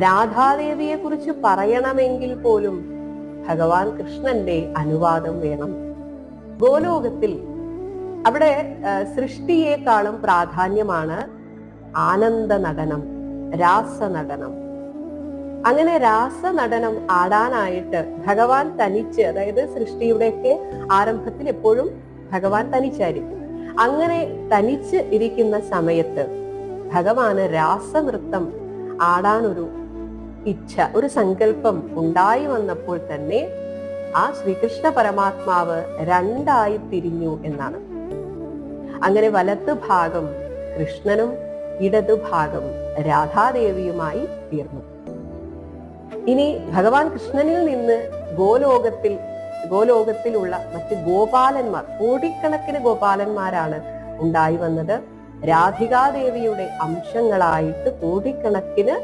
രാധാദേവിയെ കുറിച്ച് പറയണമെങ്കിൽ പോലും ഭഗവാൻ കൃഷ്ണന്റെ അനുവാദം വേണം. ഗോലോകത്തിൽ അവിടെ സൃഷ്ടിയേക്കാളും പ്രാധാന്യമാണ് ആനന്ദ നടനം, രാസനടനം. അങ്ങനെ രാസനടനം ആടാനായിട്ട് ഭഗവാൻ തനിച്ച്, അതായത് സൃഷ്ടിയുടെയൊക്കെ ആരംഭത്തിൽ എപ്പോഴും ഭഗവാൻ തനിച്ചായിരിക്കും. അങ്ങനെ തനിച്ച് ഇരിക്കുന്ന സമയത്ത് ഭഗവാന് രാസനൃത്തം ആടാനൊരു ഇച്ഛ, ഒരു സങ്കല്പം ഉണ്ടായി വന്നപ്പോൾ തന്നെ ആ ശ്രീകൃഷ്ണ പരമാത്മാവ് രണ്ടായി തിരിഞ്ഞു എന്നാണ്. അങ്ങനെ വലത്ത് ഭാഗം കൃഷ്ണനും ഇടതു ഭാഗം രാധാദേവിയുമായി തീർന്നു. ഇനി ഭഗവാൻ കൃഷ്ണനിൽ നിന്ന് ഗോലോകത്തിലുള്ള മറ്റ് ഗോപാലന്മാർ, കോടിക്കണക്കിന് ഗോപാലന്മാരാണ് ഉണ്ടായി വന്നത്. രാധികാദേവിയുടെ അംശങ്ങളായിട്ട് കോടിക്കണക്കിന്